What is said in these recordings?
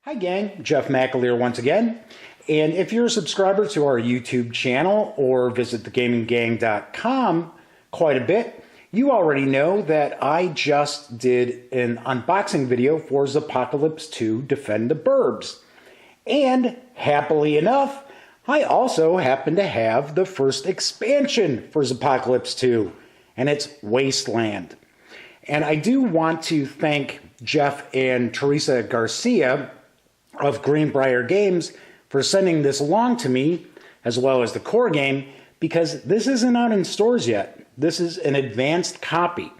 Hi gang, Jeff McAleer once again. And if you're a subscriber to our YouTube channel or visit thegaminggang.com quite a bit, you already know that I just did an unboxing video for Zpocalypse 2 Defend the Burbs. And happily enough, I also happen to have the first expansion for Zpocalypse 2, and it's Wasteland. And I do want to thank Jeff and Teresa Garcia of Greenbrier Games for sending this along to me, as well as the core game, because this isn't out in stores yet. This is an advanced copy.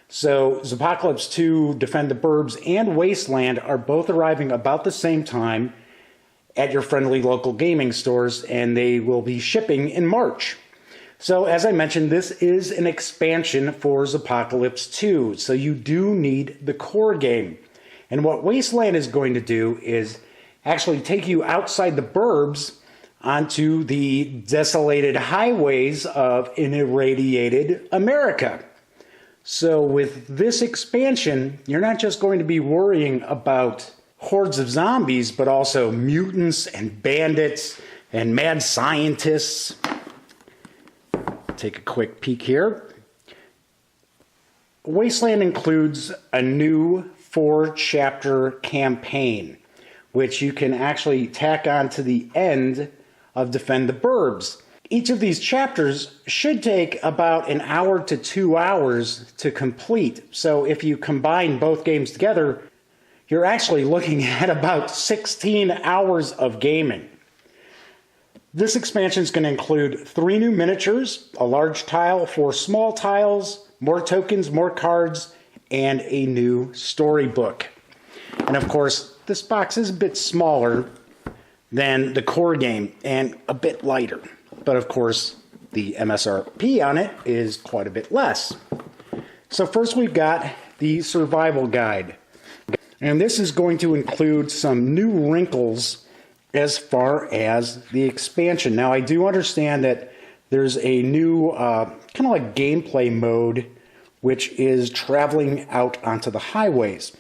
So Zpocalypse 2, Defend the Burbs, and Wasteland are both arriving about the same time at your friendly local gaming stores, and they will be shipping in March. So as I mentioned, this is an expansion for Zpocalypse 2, so you do need the core game. And what Wasteland is going to do is actually take you outside the burbs onto the desolated highways of irradiated America. So with this expansion, you're not just going to be worrying about hordes of zombies, but also mutants and bandits and mad scientists. Take a quick peek here. Wasteland includes a new 4-chapter campaign, which you can actually tack on to the end of Defend the Burbs. Each of these chapters should take about an hour to 2 hours to complete. So if you combine both games together, you're actually looking at about 16 hours of gaming. This expansion is going to include 3 new miniatures, a large tile, 4 small tiles, more tokens, more cards, and a new storybook. And of course, this box is a bit smaller than the core game and a bit lighter. But of course, the MSRP on it is quite a bit less. So first we've got the survival guide. And this is going to include some new wrinkles as far as the expansion. Now I do understand that there's a new kind of like gameplay mode, which is traveling out onto the highways.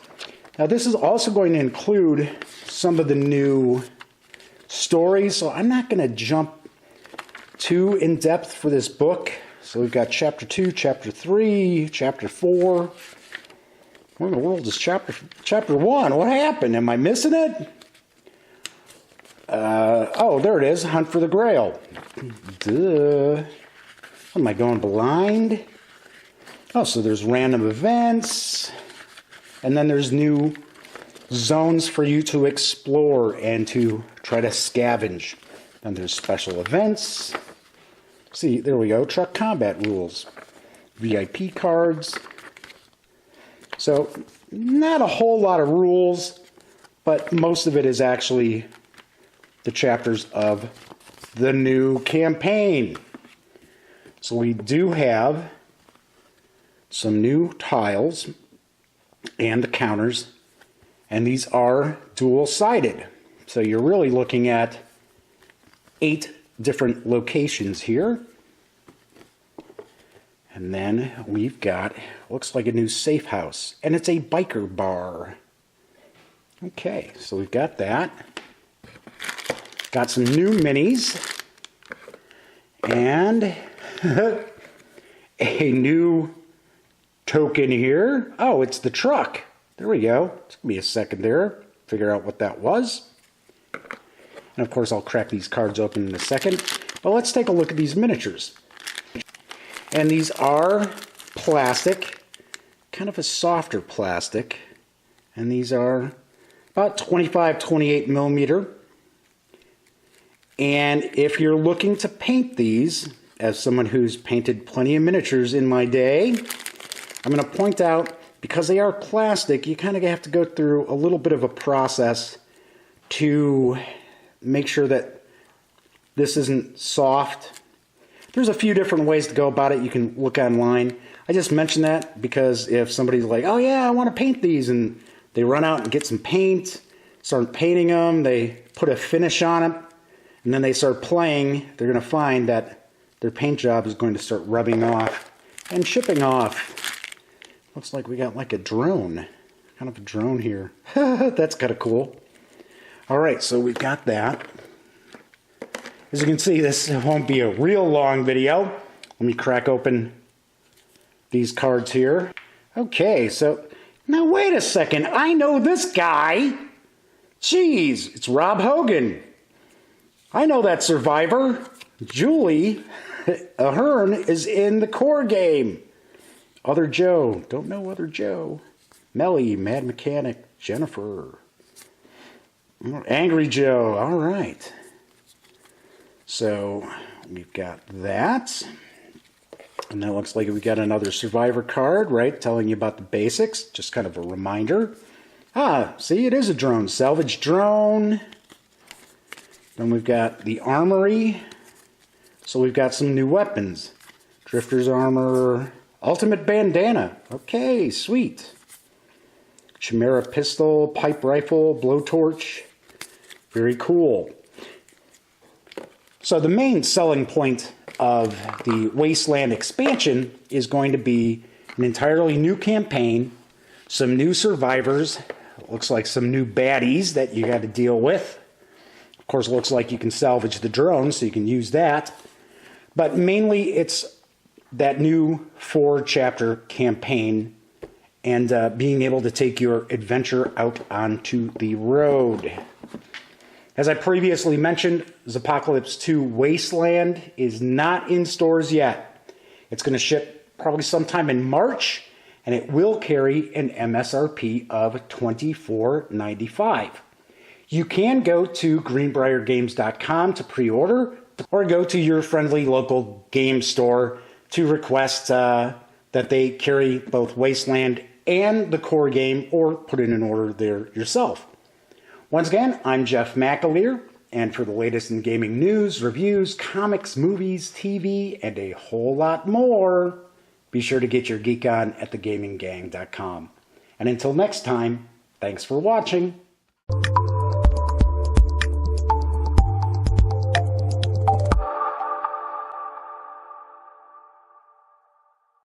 Now this is also going to include some of the new stories, so I'm not going to jump too in depth for this book. So we've got chapter 2, chapter 3, chapter 4. Where in the world is chapter 1? What happened? Am I missing it? Oh, there it is. Hunt for the Grail. Duh. Am I going blind? Oh, so there's random events. And then there's new zones for you to explore and to try to scavenge. Then there's special events. See, there we go. Truck combat rules. VIP cards. So, not a whole lot of rules, but most of it is actually the chapters of the new campaign. So we do have some new tiles and the counters, and these are dual-sided. So you're really looking at 8 different locations here. And then we've got, looks like a new safe house, and it's a biker bar. Okay, so we've got that. Got some new minis, and a new token here. Oh, it's the truck. There we go. It's going to be a second there. Figure out what that was. And of course, I'll crack these cards open in a second. But let's take a look at these miniatures. And these are plastic, kind of a softer plastic. And these are about 25, 28 millimeter. And if you're looking to paint these, as someone who's painted plenty of miniatures in my day, I'm going to point out, because they are plastic, you kind of have to go through a little bit of a process to make sure that this isn't soft. There's a few different ways to go about it. You can look online. I just mentioned that because if somebody's like, oh yeah, I want to paint these, and they run out and get some paint, start painting them, they put a finish on it, and then they start playing, they're going to find that their paint job is going to start rubbing off and chipping off. Looks like we got like a drone. Kind of a drone here. That's kind of cool. All right, so we've got that. As you can see, this won't be a real long video. Let me crack open these cards here. Okay, so now wait a second. I know this guy. Jeez, it's Rob Hogan. I know that survivor. Julie Ahern is in the core game. Other Joe. Don't know Other Joe. Melly, Mad Mechanic, Jennifer. Angry Joe. All right. So we've got that. And that looks like we got another survivor card, right? Telling you about the basics. Just kind of a reminder. Ah, see, it is a drone. Salvage drone. Then we've got the Armory. So we've got some new weapons. Drifter's armor. Ultimate bandana. Okay, sweet. Chimera pistol, pipe rifle, blowtorch. Very cool. So the main selling point of the Wasteland expansion is going to be an entirely new campaign, some new survivors, looks like some new baddies that you got to deal with. Of course, it looks like you can salvage the drone, so you can use that. But mainly it's that new 4-chapter campaign and being able to take your adventure out onto the road. As I previously mentioned, Zpocalypse 2 Wasteland is not in stores yet. It's going to ship probably sometime in March, and it will carry an MSRP of $24.95. You can go to greenbriergames.com to pre-order, or go to your friendly local game store to request that they carry both Wasteland and the core game, or put in an order there yourself. Once again, I'm Jeff McAleer, and for the latest in gaming news, reviews, comics, movies, TV, and a whole lot more, be sure to get your geek on at thegaminggang.com. And until next time, thanks for watching.